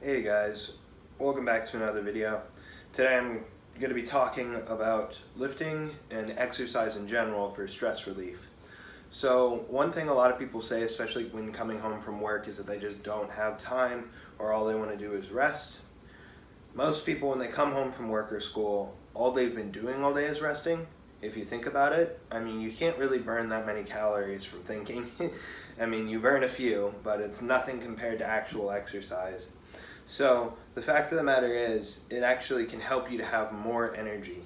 Hey guys, welcome back to another video. Today I'm going to be talking about lifting and exercise in general for stress relief. So one thing a lot of people say, especially when coming home from work, is that they just don't have time or all they want to do is rest. Most people when they come home from work or school, all they've been doing all day is resting. If you think about it, I mean, you can't really burn that many calories from thinking. I mean, you burn a few, but it's nothing compared to actual exercise. So the fact of the matter is, it actually can help you to have more energy.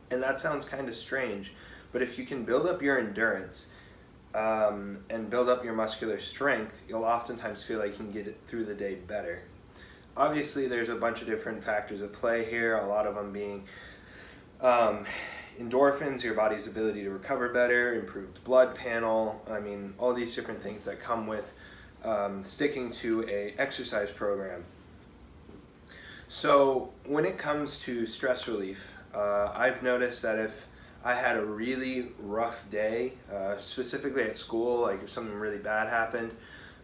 And that sounds kind of strange, but if you can build up your endurance and build up your muscular strength, you'll oftentimes feel like you can get it through the day better. Obviously, there's a bunch of different factors at play here, a lot of them being endorphins, your body's ability to recover better, improved blood panel, I mean, all these different things that come with sticking to a exercise program. So when it comes to stress relief, I've noticed that if I had a really rough day, specifically at school, like if something really bad happened,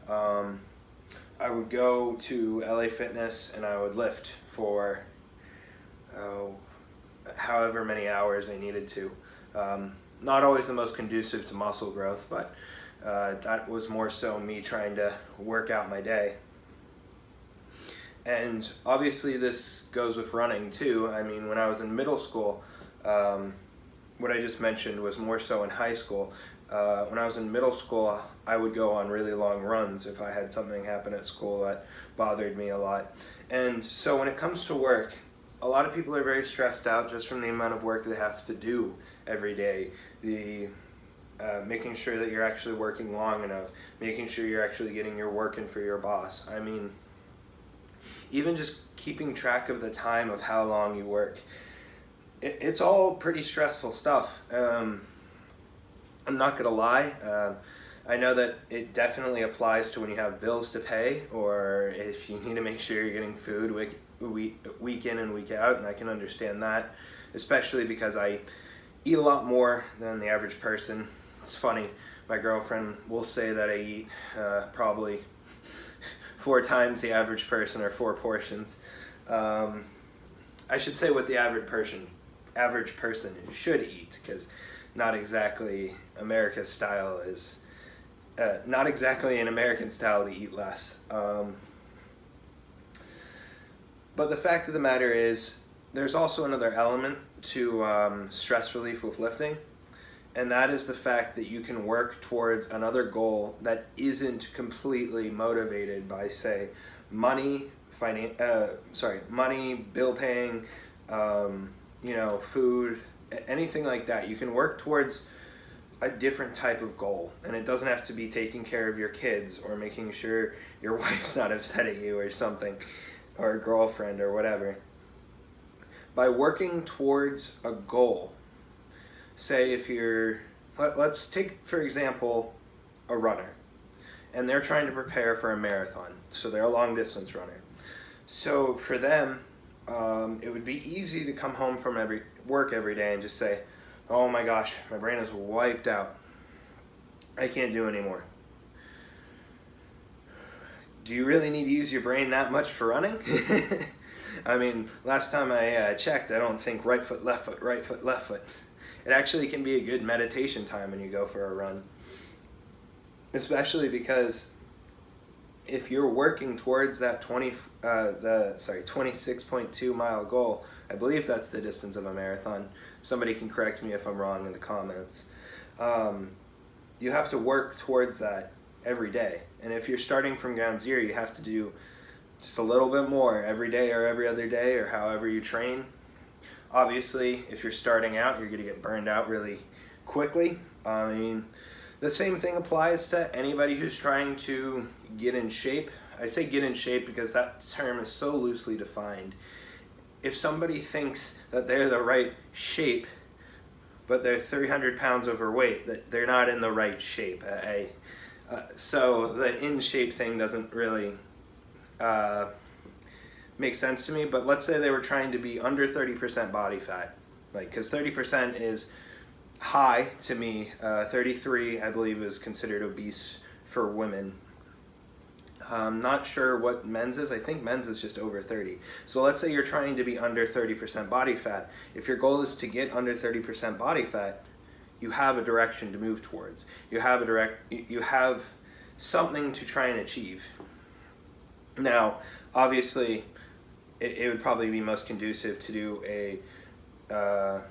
I would go to LA Fitness and I would lift for however many hours I needed to. Not always the most conducive to muscle growth, but that was more so me trying to work out my day. And obviously this goes with running too. I mean, when I was in middle school, what I just mentioned was more so in high school. When I was in middle school, I would go on really long runs if I had something happen at school that bothered me a lot. And so when it comes to work, a lot of people are very stressed out just from the amount of work they have to do every day. Making sure that you're actually working long enough, making sure you're actually getting your work in for your boss. I mean, even just keeping track of the time of how long you work. It's all pretty stressful stuff. I'm not gonna lie. I know that it definitely applies to when you have bills to pay or if you need to make sure you're getting food week in and week out, and I can understand that, especially because I eat a lot more than the average person. It's funny, my girlfriend will say that I eat probably 4 times the average person, or 4 portions. I should say what the average person should eat, because not exactly America's style is, not exactly an American style to eat less. But the fact of the matter is, there's also another element to stress relief with lifting, and that is the fact that you can work towards another goal that isn't completely motivated by, say, money, bill paying, food, anything like that. You can work towards a different type of goal, and it doesn't have to be taking care of your kids or making sure your wife's not upset at you or something, or a girlfriend or whatever. By working towards a goal, say if let's take for example a runner, and they're trying to prepare for a marathon, so they're a long distance runner. So for them, it would be easy to come home from work every day and just say, oh my gosh, my brain is wiped out, I can't do anymore. Do you really need to use your brain that much for running? I mean, last time I checked, I don't think right foot, left foot, right foot, left foot. It actually can be a good meditation time when you go for a run. Especially because if you're working towards that 26.2 mile goal, I believe that's the distance of a marathon. Somebody can correct me if I'm wrong in the comments. You have to work towards that every day. And if you're starting from ground zero, you have to do just a little bit more every day or every other day or however you train. Obviously, if you're starting out, you're going to get burned out really quickly. I mean, the same thing applies to anybody who's trying to get in shape. I say get in shape because that term is so loosely defined. If somebody thinks that they're the right shape, but they're 300 pounds overweight, that they're not in the right shape. So the in shape thing doesn't really make sense to me, but let's say they were trying to be under 30% body fat, because 30% is high to me. 33, I believe, is considered obese for women. I'm not sure what men's is. I think men's is just over 30. So let's say you're trying to be under 30% body fat. If your goal is to get under 30% body fat, you have a direction to move towards. You have something to try and achieve. Now, obviously, it would probably be most conducive to do a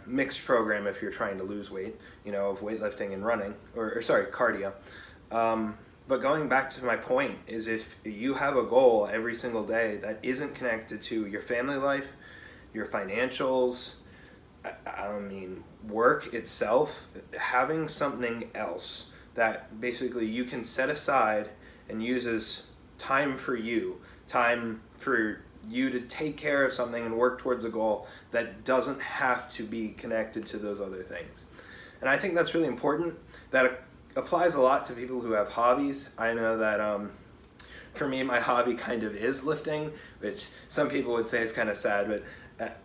mixed program if you're trying to lose weight, of weightlifting and running, or sorry, cardio. But going back to my point is, if you have a goal every single day that isn't connected to your family life, your financials, work itself, having something else that basically you can set aside and use as time for you to take care of something and work towards a goal that doesn't have to be connected to those other things. And I think that's really important. That applies a lot to people who have hobbies. I know that for me, my hobby kind of is lifting, which some people would say is kind of sad, but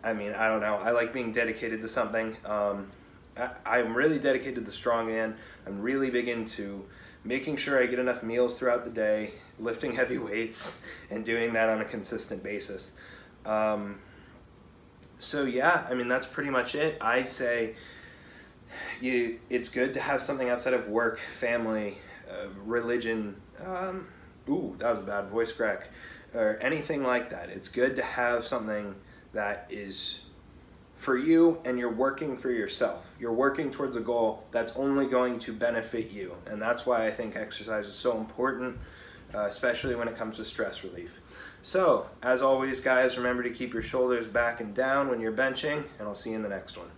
I don't know. I like being dedicated to something. I'm really dedicated to strongman. I'm really big into making sure I get enough meals throughout the day, lifting heavy weights, and doing that on a consistent basis. So yeah, that's pretty much it. I say it's good to have something outside of work, family, religion, that was a bad voice crack, or anything like that. It's good to have something that is for you, and you're working for yourself. You're working towards a goal that's only going to benefit you. And that's why I think exercise is so important, especially when it comes to stress relief. So, as always, guys, remember to keep your shoulders back and down when you're benching, and I'll see you in the next one.